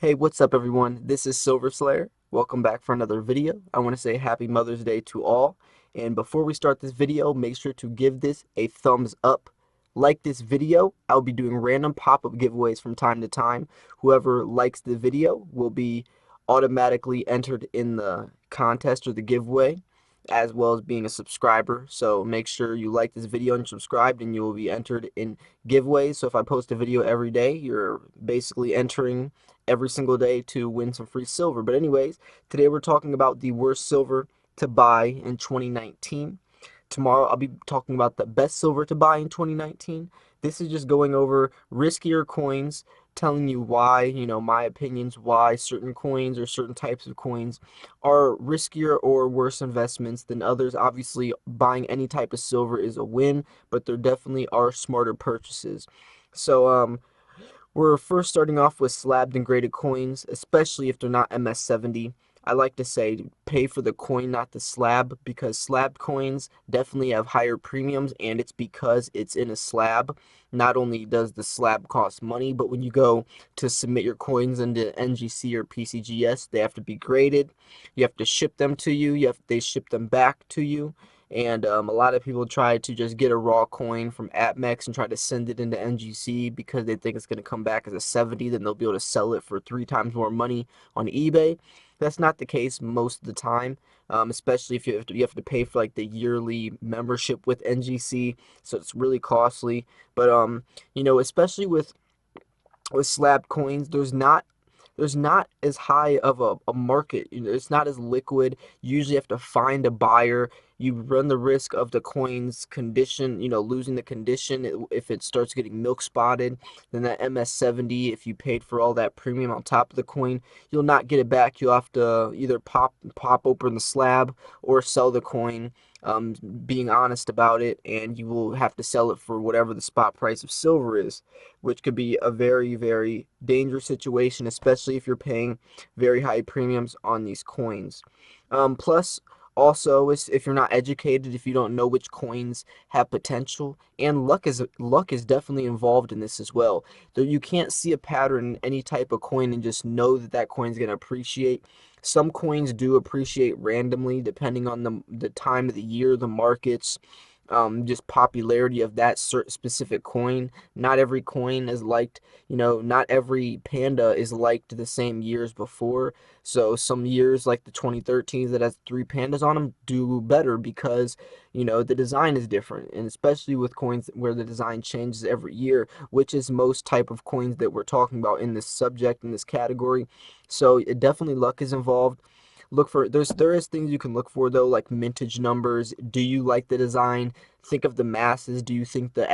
Hey, what's up everyone? This is Silver Slayer. Welcome back for another video. I want to say happy Mother's Day to all. And before we start this video, make sure to give this a thumbs up. Like this video. I'll be doing random pop-up giveaways from time to time. Whoever likes the video will be automatically entered in the contest or the giveaway, as well as being a subscriber. So make sure you like this video and subscribe, and you will be entered in giveaways. So if I post a video every day, you're basically entering every single day to win some free silver. But anyways, today we're talking about the worst silver to buy in 2019. Tomorrow I'll be talking about the best silver to buy in 2019. This is just going over riskier coins, telling you why, my opinions, why certain coins or certain types of coins are riskier or worse investments than others. Obviously, buying any type of silver is a win, but there definitely are smarter purchases. So, we're first starting off with slabbed and graded coins, especially if they're not MS70. I like to say pay for the coin, not the slab, because slab coins definitely have higher premiums, and it's because it's in a slab. Not only does the slab cost money, but when you go to submit your coins into NGC or PCGS, they have to be graded. You have to ship them to you. They ship them back to you. And a lot of people try to just get a raw coin from AppMex and try to send it into NGC because they think it's going to come back as a 70, then they'll be able to sell it for 3 times more money on eBay. That's not the case most of the time, especially if you have to pay for like the yearly membership with NGC, so it's really costly. But especially with slab coins, there's not as high of a market. It's not as liquid. You usually have to find a buyer. You run the risk of the coin's condition, losing the condition if it starts getting milk spotted. Then that MS70, if you paid for all that premium on top of the coin, you'll not get it back. You'll have to either pop open the slab or sell the coin, being honest about it, and you will have to sell it for whatever the spot price of silver is, which could be a very, very dangerous situation, especially if you're paying very high premiums on these coins. Plus, also, if you're not educated, if you don't know which coins have potential, and luck is definitely involved in this as well. Though you can't see a pattern in any type of coin and just know that that coin's going to appreciate. Some coins do appreciate randomly depending on the time of the year, the markets, just popularity of that specific coin. Not every coin is liked, not every panda is liked the same years before. So some years like the 2013s that has 3 pandas on them do better because, the design is different. And especially with coins where the design changes every year, which is most type of coins that we're talking about in this subject, in this category. So it definitely luck is involved. There is things you can look for though, like mintage numbers. Do you like the design? Think of the masses. Do you think the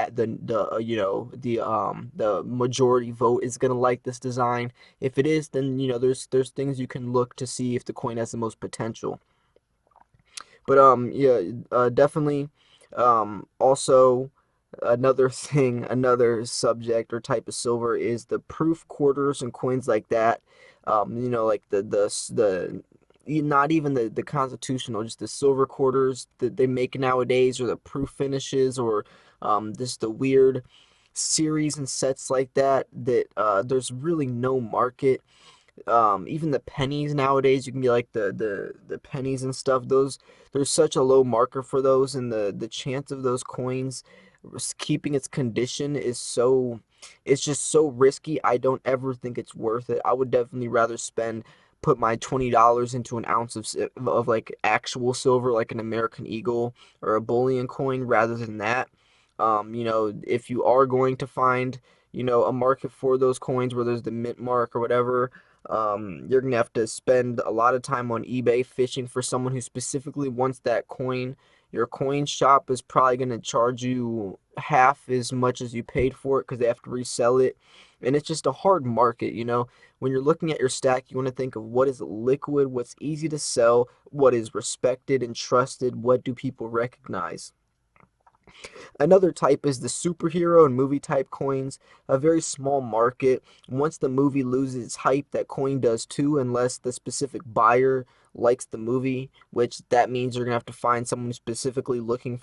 majority vote is gonna like this design? If it is, then there's things you can look to see if the coin has the most potential. But yeah, definitely. Also, another thing, another subject or type of silver is the proof quarters and coins like that. Like not even the constitutional, just the silver quarters that they make nowadays, or the proof finishes, or just the weird series and sets like that. There's really no market. Even the pennies nowadays, you can get like the pennies and stuff. Those, there's such a low marker for those, and the chance of those coins keeping its condition is it's just so risky. I don't ever think it's worth it. I would definitely rather put my $20 into an ounce of like actual silver, like an American Eagle or a Bullion coin, rather than that. If you are going to find, a market for those coins where there's the mint mark or whatever, you're gonna have to spend a lot of time on eBay fishing for someone who specifically wants that coin. Your coin shop is probably gonna charge you half as much as you paid for it because they have to resell it. And it's just a hard market, When you're looking at your stack, you want to think of what is liquid, what's easy to sell, what is respected and trusted, what do people recognize. Another type is the superhero and movie type coins, a very small market. Once the movie loses its hype, that coin does too, unless the specific buyer likes the movie, which that means you're gonna have to find someone specifically looking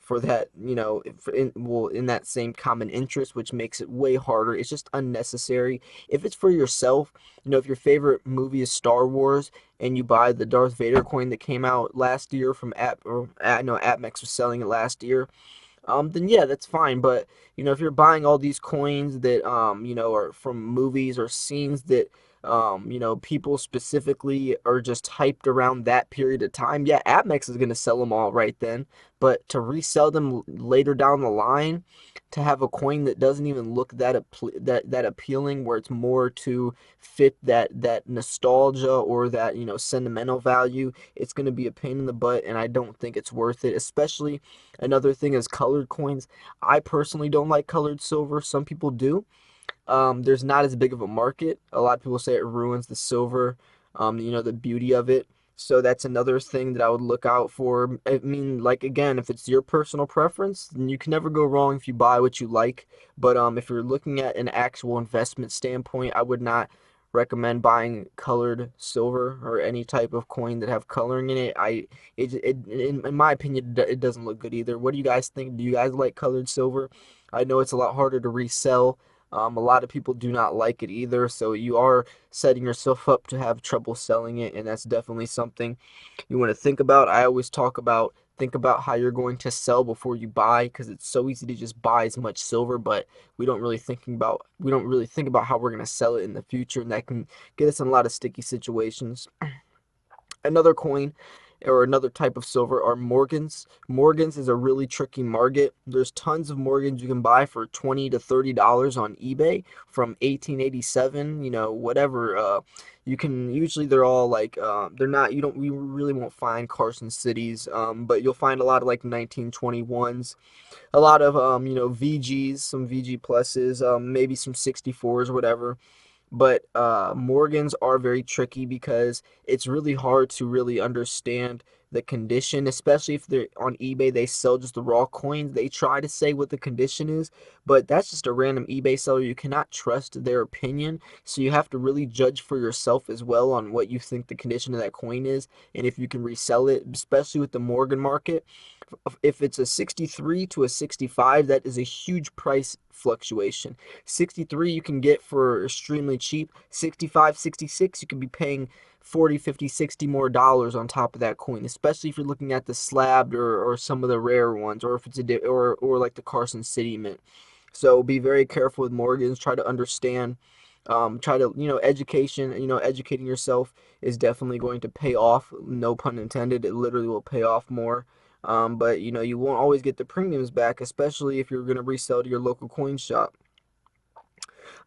for that, in that same common interest, which makes it way harder. It's just unnecessary. If it's for yourself, if your favorite movie is Star Wars and you buy the Darth Vader coin that came out last year from AppMex was selling it last year, then yeah, that's fine. But if you're buying all these coins that are from movies or scenes that people specifically are just hyped around that period of time, yeah, AppMex is gonna sell them all right then. But to resell them later down the line, to have a coin that doesn't even look that appealing, where it's more to fit that nostalgia or that sentimental value, it's gonna be a pain in the butt, and I don't think it's worth it. Especially another thing is colored coins. I personally don't like colored silver. Some people do. There's not as big of a market. A lot of people say it ruins the silver, the beauty of it. So that's another thing that I would look out for. I mean, like again, if it's your personal preference, then you can never go wrong if you buy what you like. But if you're looking at an actual investment standpoint, I would not recommend buying colored silver or any type of coin that have coloring in it. In my opinion, it doesn't look good either. What do you guys think? Do you guys like colored silver? I know it's a lot harder to resell. A lot of people do not like it either, so you are setting yourself up to have trouble selling it, and that's definitely something you want to think about. I always think about how you're going to sell before you buy, because it's so easy to just buy as much silver, but we don't really think about how we're going to sell it in the future, and that can get us in a lot of sticky situations. Another coin or another type of silver are Morgans. Morgans is a really tricky market. There's tons of Morgans you can buy for $20 to $30 on eBay from 1887, whatever. You can usually they're all like they're not you don't we really won't find Carson Cities, but you'll find a lot of like 1921s, a lot of VGs, some VG pluses, maybe some 64s or whatever. But Morgans are very tricky because it's really hard to really understand the condition, especially if they're on eBay. They sell just the raw coins. They try to say what the condition is, but that's just a random eBay seller. You cannot trust their opinion, so you have to really judge for yourself as well on what you think the condition of that coin is and if you can resell it, especially with the Morgan market. If it's a 63 to a 65, that is a huge price fluctuation. 63 you can get for extremely cheap. 65, 66 you can be paying 40, 50, 60 more dollars on top of that coin, especially if you're looking at the slabbed or some of the rare ones, or if it's or like the Carson City Mint. So be very careful with Morgans. Try to understand. Try to educating yourself is definitely going to pay off. No pun intended. It literally will pay off more. But you won't always get the premiums back, especially if you're going to resell to your local coin shop.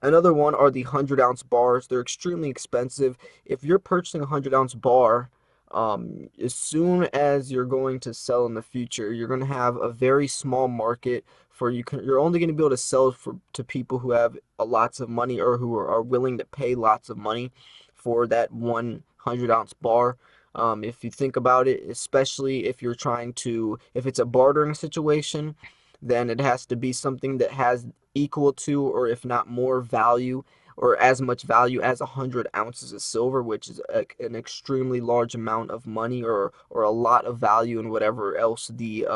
Another one are the 100-ounce bars. They're extremely expensive. If you're purchasing a 100-ounce bar, as soon as you're going to sell in the future, you're going to have a very small market for you're only going to be able to sell to people who have lots of money or who are willing to pay lots of money for that 100-ounce bar. If you think about it, especially if it's a bartering situation, then it has to be something that has equal to, or if not more value, or as much value as 100 ounces of silver, which is an extremely large amount of money, or a lot of value in whatever else the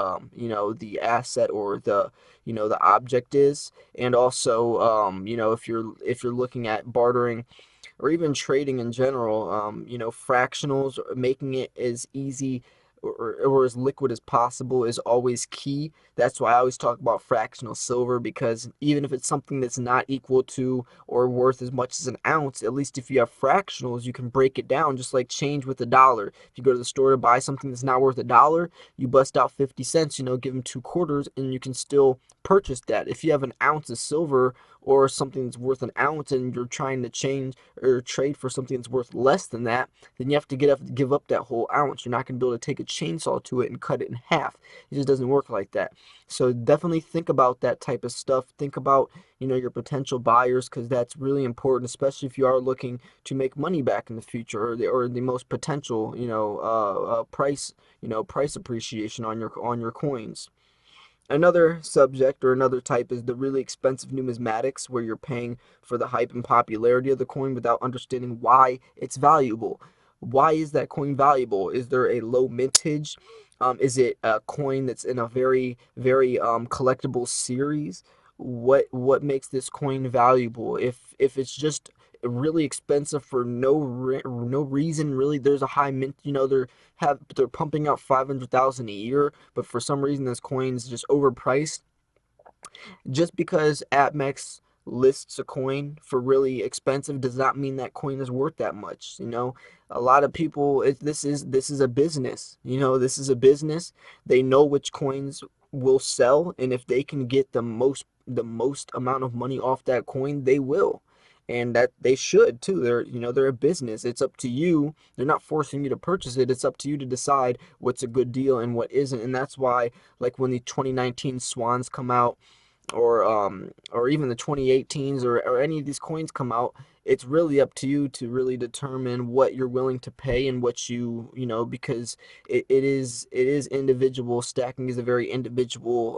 asset or the object is. And also, if you're looking at bartering or even trading in general, fractionals, making it as easy or as liquid as possible is always key. That's why I always talk about fractional silver, because even if it's something that's not equal to or worth as much as an ounce, at least if you have fractionals, you can break it down just like change with a dollar. If you go to the store to buy something that's not worth a dollar, you bust out 50 cents, give them 2 quarters, and you can still purchase that. If you have an ounce of silver or something that's worth an ounce and you're trying to change or trade for something that's worth less than that, then you have to give up that whole ounce. You're not going to be able to take a chainsaw to it and cut it in half. It just doesn't work like that. So definitely think about that type of stuff. Think about your potential buyers, because that's really important, especially if you are looking to make money back in the future, or the most potential price appreciation on your coins. Another subject or another type is the really expensive numismatics, where you're paying for the hype and popularity of the coin without understanding why it's valuable. Why is that coin valuable? Is there a low mintage? Is it a coin that's in a very collectible series? What makes this coin valuable? If it's just really expensive for no reason really, there's a high mint, they're pumping out 500,000 a year, but for some reason this coin's just overpriced. Just because AppMex lists a coin for really expensive does not mean that coin is worth that much. A lot of people, this is a business. This is a business. They know which coins will sell, and if they can get the most amount of money off that coin, they will. And that they should too. They're a business. It's up to you. They're not forcing you to purchase it. It's up to you to decide what's a good deal and what isn't. And that's why, like, when the 2019 Swans come out, or even the 2018s, or any of these coins come out, it's really up to you to really determine what you're willing to pay and what because it is individual. Stacking is a very individual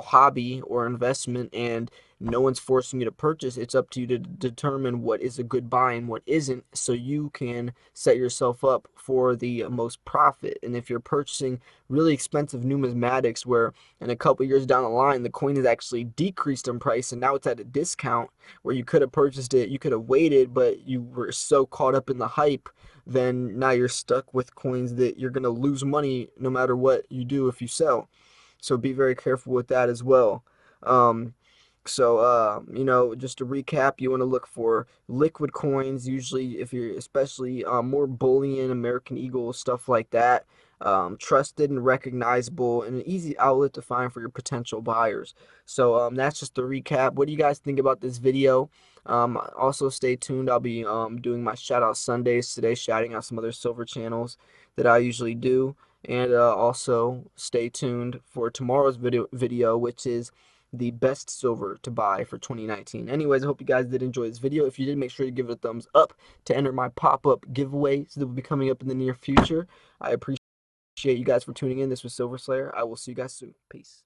hobby or investment, and no one's forcing you to purchase. It's up to you to determine what is a good buy and what isn't, so you can set yourself up for the most profit. And if you're purchasing really expensive numismatics where in a couple years down the line the coin has actually decreased in price and now it's at a discount, where you could have purchased it, you could have waited, but you were so caught up in the hype, then now you're stuck with coins that you're going to lose money no matter what you do if you sell. So be very careful with that as well. Um, just to recap, you want to look for liquid coins, usually if you're especially more Bullion, American Eagle, stuff like that. Trusted and recognizable, and an easy outlet to find for your potential buyers. So that's just the recap. What do you guys think about this video? Also stay tuned. I'll be doing my shout out Sundays today, shouting out some other silver channels that I usually do. And also stay tuned for tomorrow's video, which is the best silver to buy for 2019. Anyways, I hope you guys did enjoy this video. If you did, make sure to give it a thumbs up to enter my pop-up giveaways that will be coming up in the near future. I appreciate you guys for tuning in. This was Silver Slayer. I will see you guys soon. Peace.